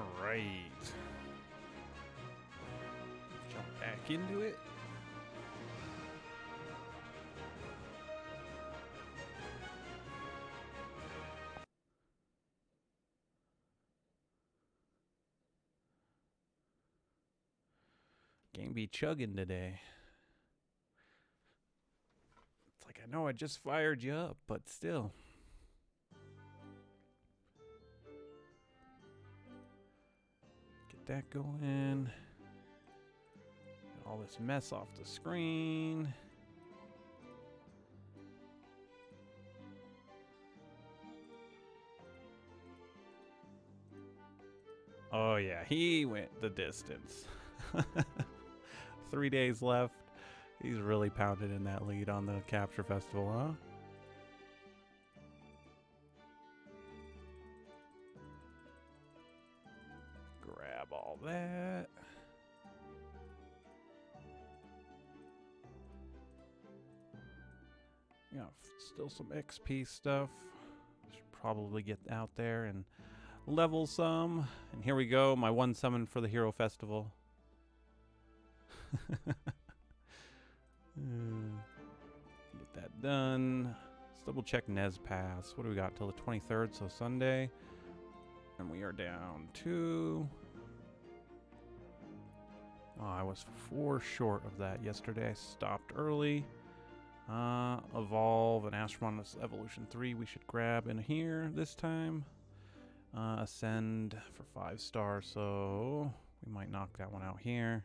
Alright. Jump back into it. Game be chugging today. It's like, I know I just fired you up, but still. Get that going. Get all this mess off the screen. Oh yeah, he went the distance. 3 days left. He's really pounded in that lead on the Capture Festival, huh? Grab all that. Yeah, still some XP stuff. Should probably get out there and level some. And here we go, my one summon for the Hero Festival. Get that done. Let's double check Nez Pass. What do we got till the 23rd, so Sunday. And we are down to... Oh, I was 4 short of that yesterday. I stopped early. Evolve and Astromonus Evolution 3 we should grab in here this time. Ascend for 5 stars, so we might knock that one out here.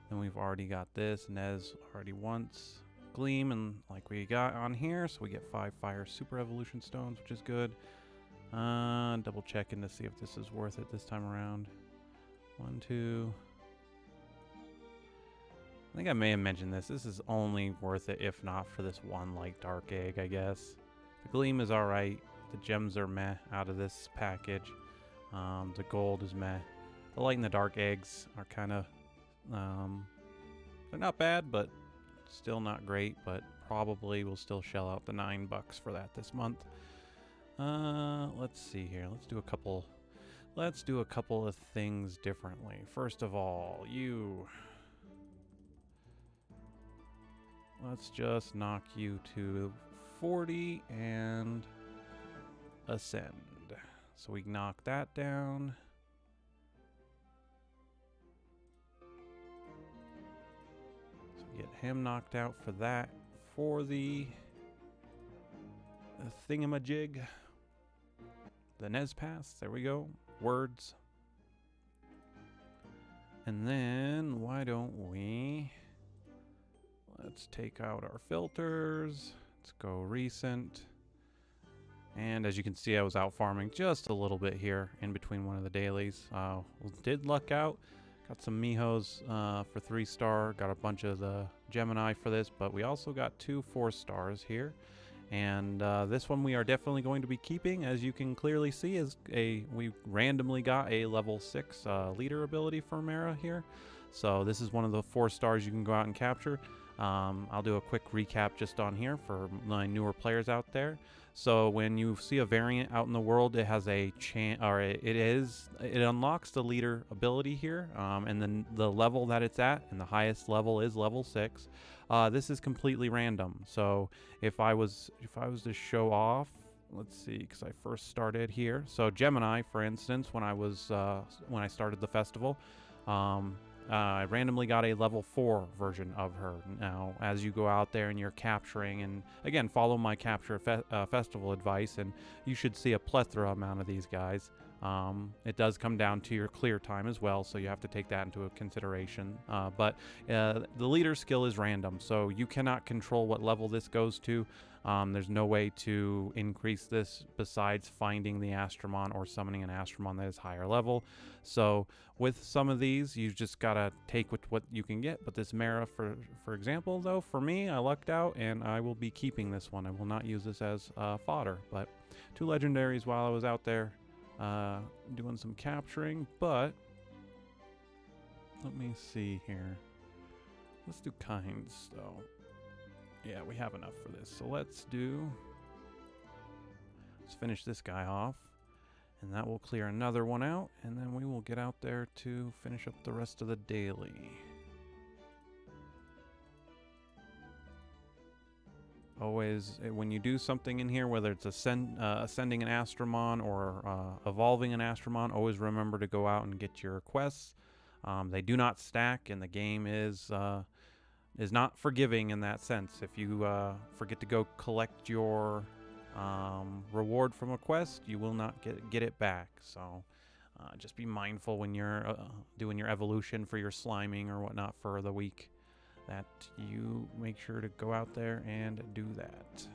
Then we've already got this. Nez already once. Gleam, and like we got on here, so we get 5 Fire Super Evolution Stones, which is good. Double checking to see if this is worth it this time around. 1, 2. I think I may have mentioned this. This is only worth it if not for this one, like, Dark Egg, I guess. The Gleam is alright. The gems are meh out of this package. The gold is meh. The light and the dark eggs are kind of... they're not bad, but still not great. But probably we'll still shell out the $9 for that this month. Let's see here. Let's do a couple of things differently. First of all, let's just knock you to 40 and ascend. So we knock that down. So we get him knocked out for that. For the thingamajig. The Nez Pass. There we go. Words. And then why don't we... Let's take out our filters. Let's go recent. And as you can see, I was out farming just a little bit here in between one of the dailies. Did luck out. Got some Mihos for 3-star. Got a bunch of the Gemini for this, but we also got 2 4-stars here. And this one we are definitely going to be keeping, as you can clearly see, we randomly got a level 6 leader ability for Mara here. So this is one of the 4 stars you can go out and capture. I'll do a quick recap just on here for my newer players out there. So when you see a variant out in the world, it has a chance, or it unlocks the leader ability here, and then the level that it's at, and the highest level is level 6. This is completely random. So if I was to show off, let's see, because I first started here. So Gemini, for instance, when I started the festival, I randomly got a level 4 version of her. Now, as you go out there and you're capturing, and again, follow my capture festival advice, and you should see a plethora amount of these guys. It does come down to your clear time as well, so you have to take that into consideration. But the leader skill is random, so you cannot control what level this goes to. There's no way to increase this besides finding the Astromon or summoning an Astromon that is higher level. So with some of these, you just gotta take with what you can get. But this Mara, for example, though, for me, I lucked out, and I will be keeping this one. I will not use this as fodder. But 2 legendaries while I was out there doing some capturing. But let me see here. Let's do kinds, though. Yeah, we have enough for this. So let's finish this guy off. And that will clear another one out, and then we will get out there to finish up the rest of the daily. Always, when you do something in here, whether it's ascending an Astromon or evolving an Astromon, always remember to go out and get your quests. They do not stack, and the game is not forgiving in that sense. If you forget to go collect your reward from a quest, you will not get it back. So just be mindful when you're doing your evolution for your sliming or whatnot for the week, that you make sure to go out there and do that.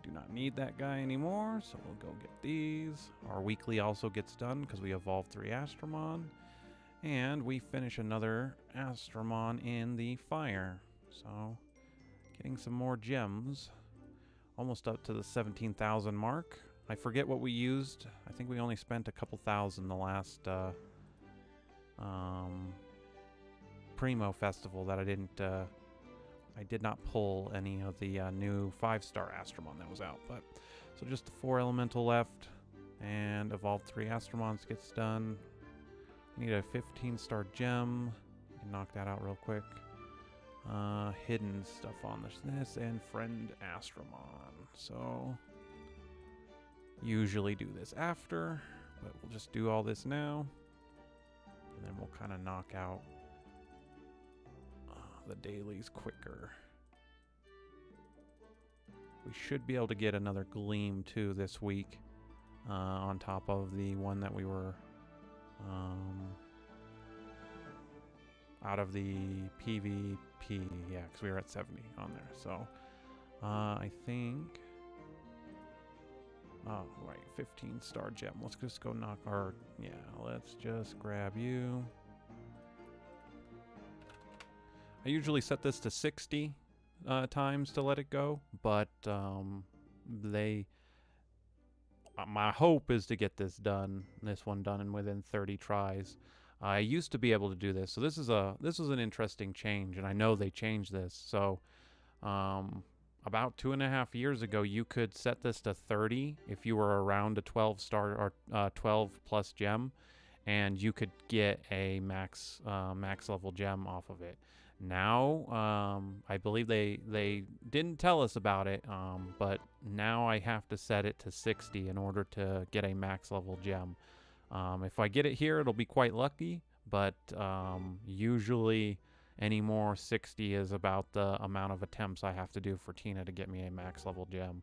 Do not need that guy anymore, so we'll go get these. Our weekly also gets done because we evolved 3 Astromon. And we finish another Astromon in the fire. So, getting some more gems. Almost up to the 17,000 mark. I forget what we used. I think we only spent a couple thousand the last Primo Festival that I did not pull any of the new 5-star Astromon that was out. But so just the 4 elemental left, and evolve 3 Astromons gets done. Need a 15-star gem. Can knock that out real quick. Hidden stuff on this and friend Astromon. So usually do this after, but we'll just do all this now, and then we'll kind of knock out the dailies quicker. We should be able to get another gleam too this week, on top of the one that we were out of the PvP, yeah, because we were at 70 on there. So I think, oh right, 15-star gem. Let's just go knock our, yeah, let's just grab you. I usually set this to 60 times to let it go, but my hope is to get this one done within 30 tries. I used to be able to do this, so this is an interesting change, and I know they changed this. So about 2.5 years ago, you could set this to 30 if you were around a 12-star or 12 plus gem, and you could get a max level gem off of it. Now, I believe they didn't tell us about it, but now I have to set it to 60 in order to get a max level gem. If I get it here, it'll be quite lucky, but usually anymore 60 is about the amount of attempts I have to do for Tina to get me a max level gem.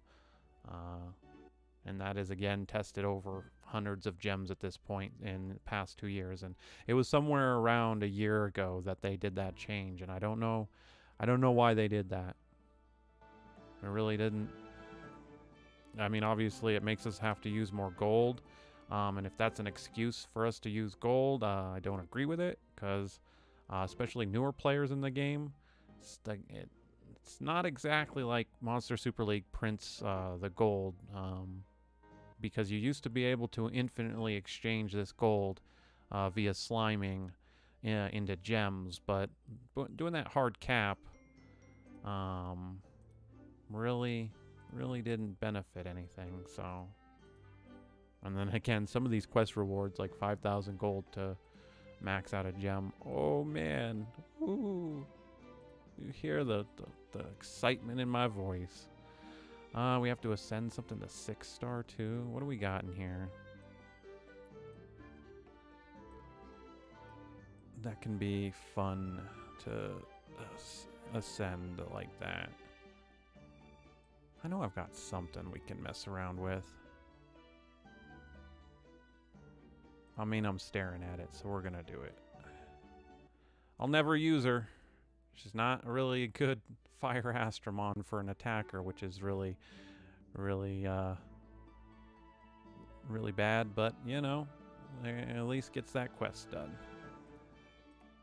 And that is, again, tested over hundreds of gems at this point in the past 2 years. And it was somewhere around a year ago that they did that change. And I don't know why they did that. It really didn't. I mean, obviously it makes us have to use more gold. And if that's an excuse for us to use gold, I don't agree with it. Because especially newer players in the game, it's not exactly like Monster Super League prints the gold. Because you used to be able to infinitely exchange this gold via sliming into gems, but doing that hard cap really didn't benefit anything. So, and then again, some of these quest rewards, like 5,000 gold to max out a gem. Oh man, ooh! You hear the excitement in my voice. We have to ascend something to 6-star too. What do we got in here? That can be fun to ascend like that. I know I've got something we can mess around with. I mean, I'm staring at it, so we're gonna do it. I'll never use her. She's not really a good Fire Astromon for an attacker, which is really bad, but you know, at least gets that quest done.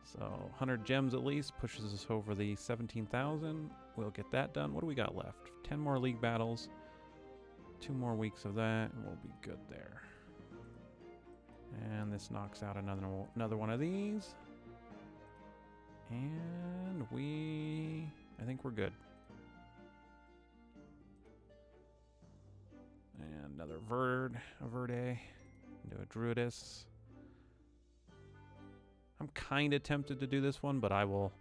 So 100 gems at least pushes us over the 17,000. We'll get that done. What do we got left? 10 more league battles, 2 more weeks of that, and we'll be good there. And this knocks out another one of these, and I think we're good. And another Verde. Druidess. I'm kind of tempted to do this one, but I will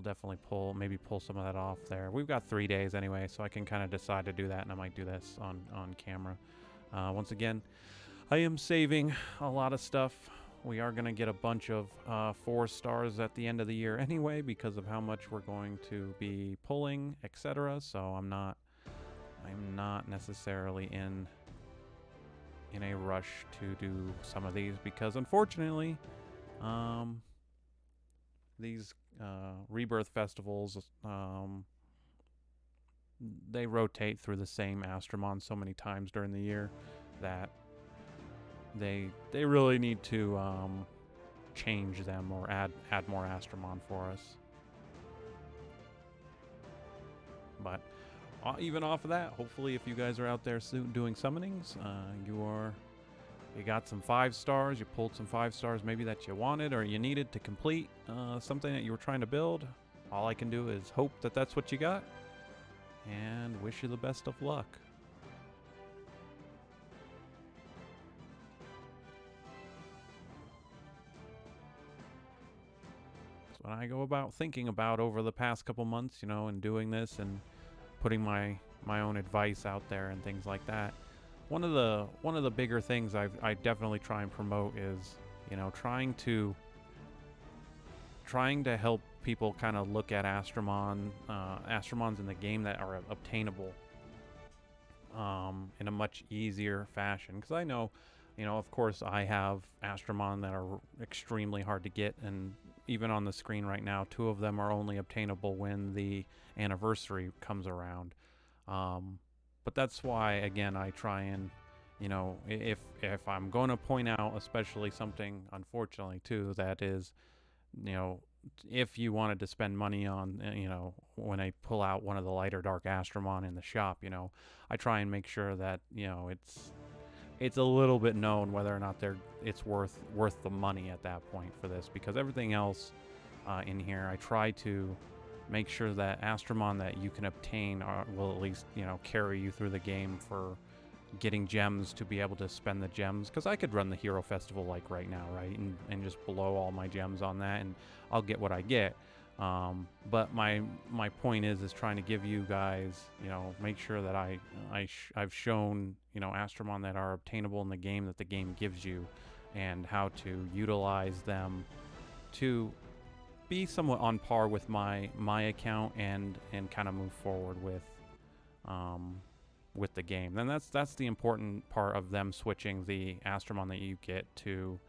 definitely maybe pull some of that off there. We've got 3 days anyway, so I can kind of decide to do that, and I might do this on camera. Once again, I am saving a lot of stuff. We are going to get a bunch of 4 stars at the end of the year anyway because of how much we're going to be pulling, etc. So I'm not necessarily in a rush to do some of these because unfortunately these rebirth festivals they rotate through the same Astromon so many times during the year that they really need to change them or add more Astromon for us. But even off of that, hopefully if you guys are out there soon doing summonings, you got some 5 stars, you pulled some 5 stars maybe that you wanted or you needed to complete something that you were trying to build. All I can do is hope that that's what you got and wish you the best of luck. When I go about thinking about over the past couple months, you know, and doing this and putting my own advice out there and things like that, one of the bigger things I definitely try and promote is, you know, trying to help people kind of look at Astromons in the game that are obtainable in a much easier fashion. Because I know, you know, of course I have Astromon that are extremely hard to get, and even on the screen right now, 2 of them are only obtainable when the anniversary comes around. But that's why, again, I try and, you know, if I'm going to point out, especially something, unfortunately, too, that is, you know, if you wanted to spend money on, you know, when I pull out one of the lighter dark Astromon in the shop, you know, I try and make sure that, you know, it's a little bit known whether or not it's worth the money at that point for this, because everything else in here, I try to make sure that Astromon that you can obtain will at least, you know, carry you through the game for getting gems to be able to spend the gems, because I could run the Hero Festival like right now, right, and just blow all my gems on that and I'll get what I get. But my point is trying to give you guys, you know, make sure that I've shown, you know, Astromon that are obtainable in the game that the game gives you, and how to utilize them to be somewhat on par with my account and kind of move forward with the game. Then that's the important part of them switching the Astromon that you get to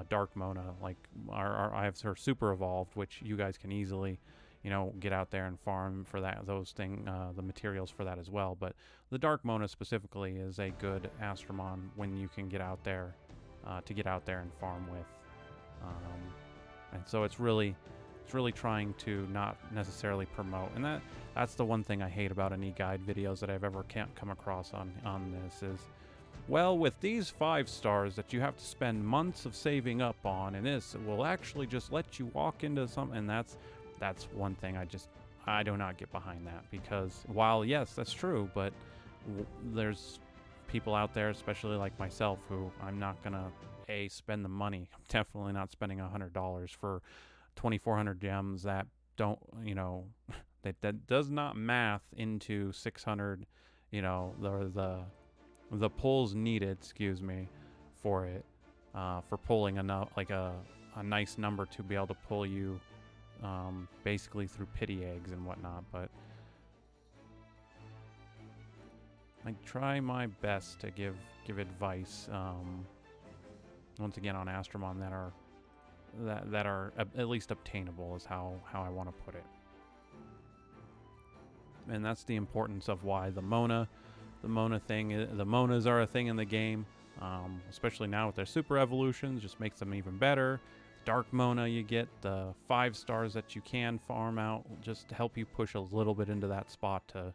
Dark Mona. Like I have her Super Evolved, which you guys can easily, you know, get out there and farm for the materials for that as well. But the Dark Mona specifically is a good Astromon when you can get out there and farm with. And so it's really trying to not necessarily promote, and that's the one thing I hate about any guide videos that I've ever come across on this is, well, with these 5 stars that you have to spend months of saving up on, and this will actually just let you walk into something, and that's one thing I do not get behind that, because while yes, that's true, but there's people out there, especially like myself, who I'm not gonna spend the money. I'm definitely not spending $100 for 2,400 gems that don't, you know, that does not math into 600, you know, the pulls needed, excuse me, for it, for pulling enough, like a nice number to be able to pull you basically through pity eggs and whatnot. But I try my best to give advice, once again, on Astromon that are at least obtainable, is how I want to put it. And that's the importance of why the Monas are a thing in the game, especially now with their super evolutions, just makes them even better. Dark Mona, you get the 5 stars that you can farm out just to help you push a little bit into that spot to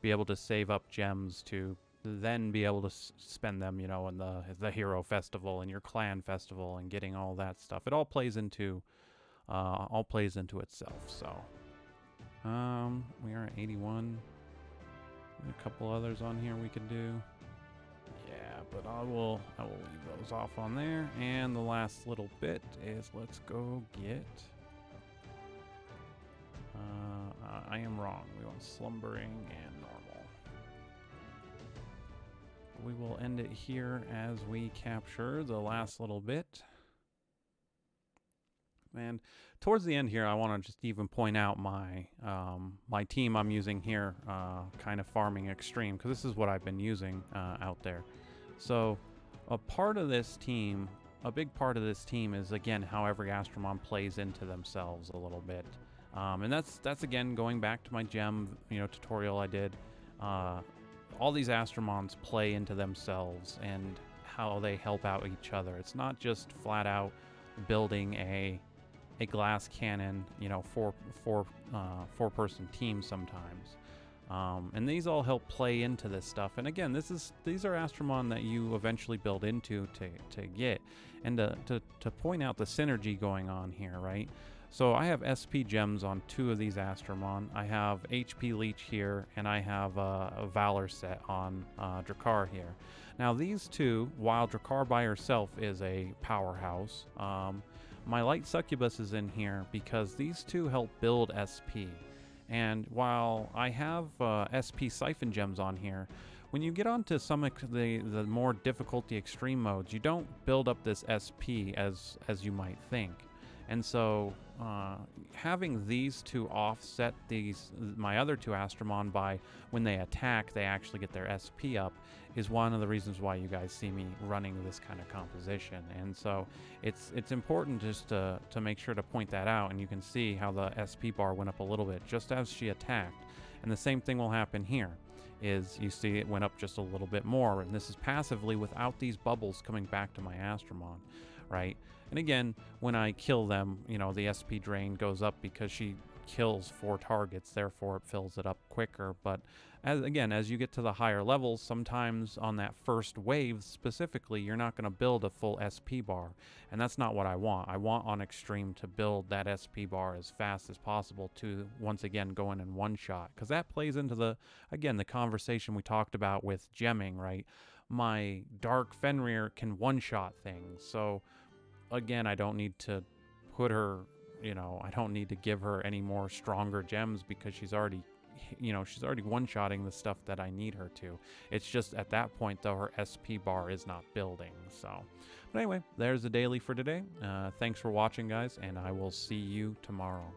be able to save up gems to then be able to spend them, you know, in the Hero Festival and your Clan Festival and getting all that stuff. It all plays into itself. So we are at 81. A couple others on here we could do. but I will leave those off on there. And the last little bit is let's go get. I am wrong. We want slumbering and normal. We will end it here as we capture the last little bit. And towards the end here, I want to just even point out my my team I'm using here, kind of farming extreme, because this is what I've been using out there. So a part of this team, a big part of this team is, again, how every Astromon plays into themselves a little bit. And that's again going back to my gem tutorial I did. All these Astromons play into themselves and how they help out each other. It's not just flat out building a glass cannon, four-person team sometimes. And these all help play into this stuff. And again, these are Astromon that you eventually build into to get. And to point out the synergy going on here, right? So I have SP gems on 2 of these Astromon. I have HP Leech here, and I have a Valor set on Drakkar here. Now these 2, while Drakkar by herself is a powerhouse, my Light Succubus is in here because these 2 help build SP. And while I have SP Siphon Gems on here, when you get onto some of the more difficulty extreme modes, you don't build up this SP as you might think. And so having these 2 offset my other 2 Astromon by when they attack, they actually get their SP up, is one of the reasons why you guys see me running this kind of composition. And so it's important just to make sure to point that out, and you can see how the SP bar went up a little bit just as she attacked. And the same thing will happen here, is you see it went up just a little bit more, and this is passively without these bubbles coming back to my Astromon, right? And again, when I kill them, the SP drain goes up because she kills 4 targets, therefore it fills it up quicker. But as you get to the higher levels, sometimes on that first wave specifically, you're not going to build a full SP bar, and that's not what I want. I want on extreme to build that SP bar as fast as possible to once again go in one shot, because that plays into the conversation we talked about with gemming, right? My Dark Fenrir can one-shot things, so again, I don't need to put her, I don't need to give her any more stronger gems because she's already one-shotting the stuff that I need her to. It's just at that point, though, her SP bar is not building. So, but anyway, there's the daily for today. Thanks for watching, guys, and I will see you tomorrow.